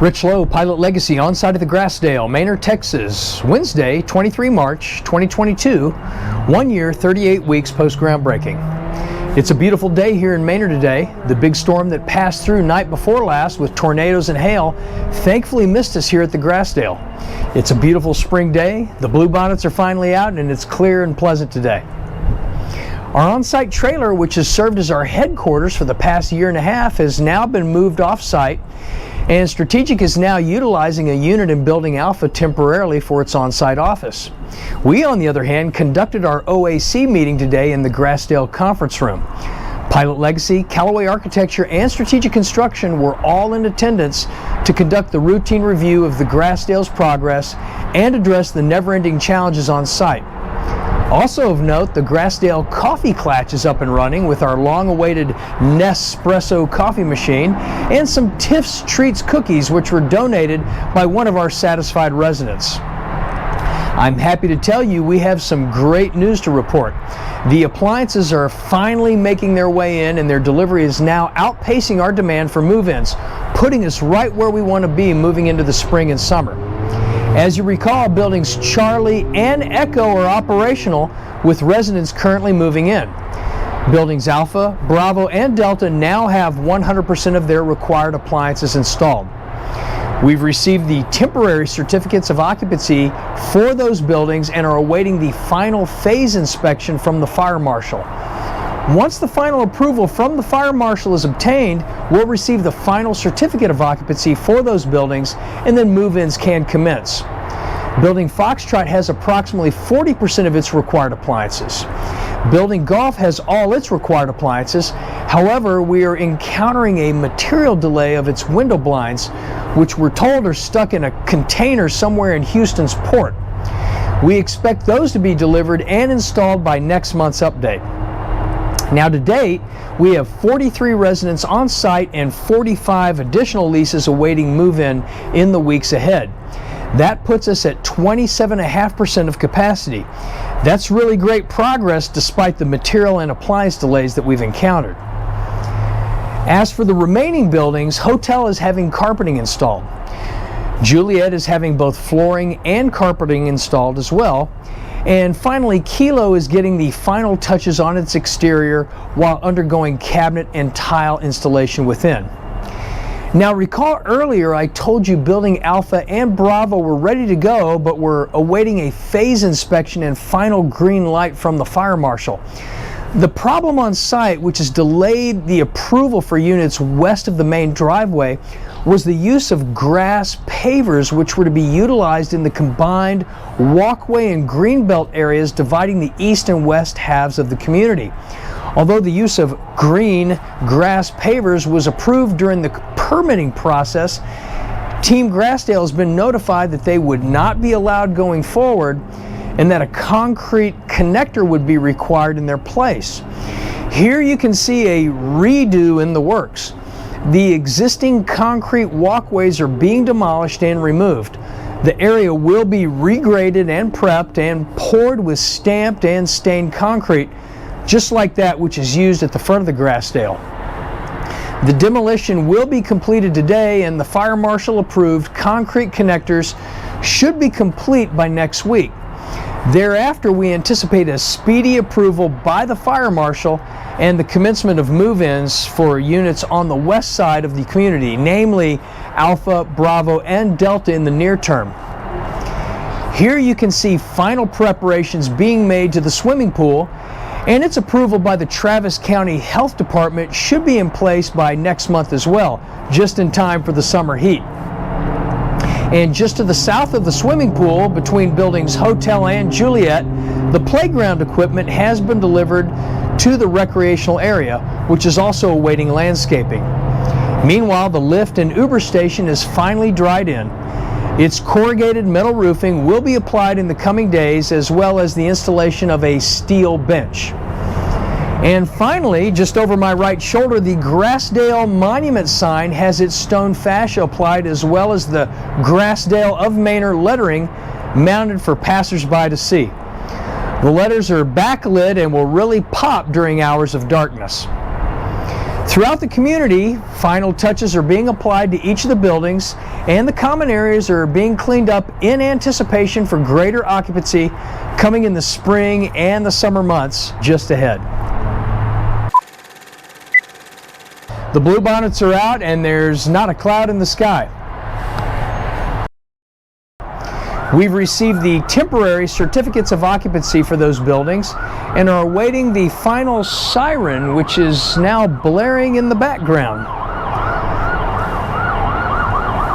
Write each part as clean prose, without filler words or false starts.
Rich Lowe, Pilot Legacy, on site at the Grassdale, Manor, Texas, Wednesday, 23 March 2022, 1 year, 38 weeks post-groundbreaking. It's a beautiful day here in Manor today. The big storm that passed through night before last with tornadoes and hail thankfully missed us here at the Grassdale. It's a beautiful spring day. The bluebonnets are finally out and it's clear and pleasant today. Our on-site trailer, which has served as our headquarters for the past year and a half, has now been moved off-site, and Strategic is now utilizing a unit in Building Alpha temporarily for its on-site office. We, on the other hand, conducted our OAC meeting today in the Grassdale conference room. Pilot Legacy, Callaway Architecture, and Strategic Construction were all in attendance to conduct the routine review of the Grassdale's progress and address the never-ending challenges on site. Also of note, the Grassdale Coffee Clatch is up and running with our long-awaited Nespresso coffee machine and some Tiff's Treats cookies, which were donated by one of our satisfied residents. I'm happy to tell you we have some great news to report. The appliances are finally making their way in, and their delivery is now outpacing our demand for move-ins, putting us right where we want to be moving into the spring and summer. As you recall, buildings Charlie and Echo are operational, with residents currently moving in. Buildings Alpha, Bravo, and Delta now have 100% of their required appliances installed. We've received the temporary certificates of occupancy for those buildings and are awaiting the final phase inspection from the fire marshal. Once the final approval from the fire marshal is obtained, we'll receive the final certificate of occupancy for those buildings, and then move-ins can commence. Building Foxtrot has approximately 40% of its required appliances. Building Golf has all its required appliances. However, we are encountering a material delay of its window blinds, which we're told are stuck in a container somewhere in Houston's port. We expect those to be delivered and installed by next month's update. Now, to date, we have 43 residents on site and 45 additional leases awaiting move-in in the weeks ahead. That puts us at 27.5% of capacity. That's really great progress despite the material and appliance delays that we've encountered. As for the remaining buildings, Hotel is having carpeting installed. Juliet is having both flooring and carpeting installed as well. And finally, Kilo is getting the final touches on its exterior while undergoing cabinet and tile installation within. Now, recall earlier I told you Building Alpha and Bravo were ready to go, but were awaiting a phase inspection and final green light from the fire marshal. The problem on site, which has delayed the approval for units west of the main driveway, was the use of grass pavers, which were to be utilized in the combined walkway and greenbelt areas dividing the east and west halves of the community. Although the use of green grass pavers was approved during the permitting process, Team Grassdale has been notified that they would not be allowed going forward and that a concrete connector would be required in their place. Here you can see a redo in the works. The existing concrete walkways are being demolished and removed. The area will be regraded and prepped and poured with stamped and stained concrete, just like that which is used at the front of the Grassdale. The demolition will be completed today, and the fire marshal approved concrete connectors should be complete by next week. Thereafter, we anticipate a speedy approval by the fire marshal and the commencement of move-ins for units on the west side of the community, namely Alpha, Bravo, and Delta in the near term. Here you can see final preparations being made to the swimming pool, and its approval by the Travis County Health Department should be in place by next month as well, just in time for the summer heat. And just to the south of the swimming pool, between buildings Hotel and Juliet, the playground equipment has been delivered to the recreational area, which is also awaiting landscaping. Meanwhile, the lift and Uber station is finally dried in. Its corrugated metal roofing will be applied in the coming days, as well as the installation of a steel bench. And finally, just over my right shoulder, the Grassdale Monument sign has its stone fascia applied, as well as the Grassdale of Manor lettering mounted for passersby to see. The letters are backlit and will really pop during hours of darkness. Throughout the community, final touches are being applied to each of the buildings, and the common areas are being cleaned up in anticipation for greater occupancy coming in the spring and the summer months just ahead. The bluebonnets are out and there's not a cloud in the sky. We've received the temporary certificates of occupancy for those buildings and are awaiting the final siren, which is now blaring in the background.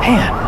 Man,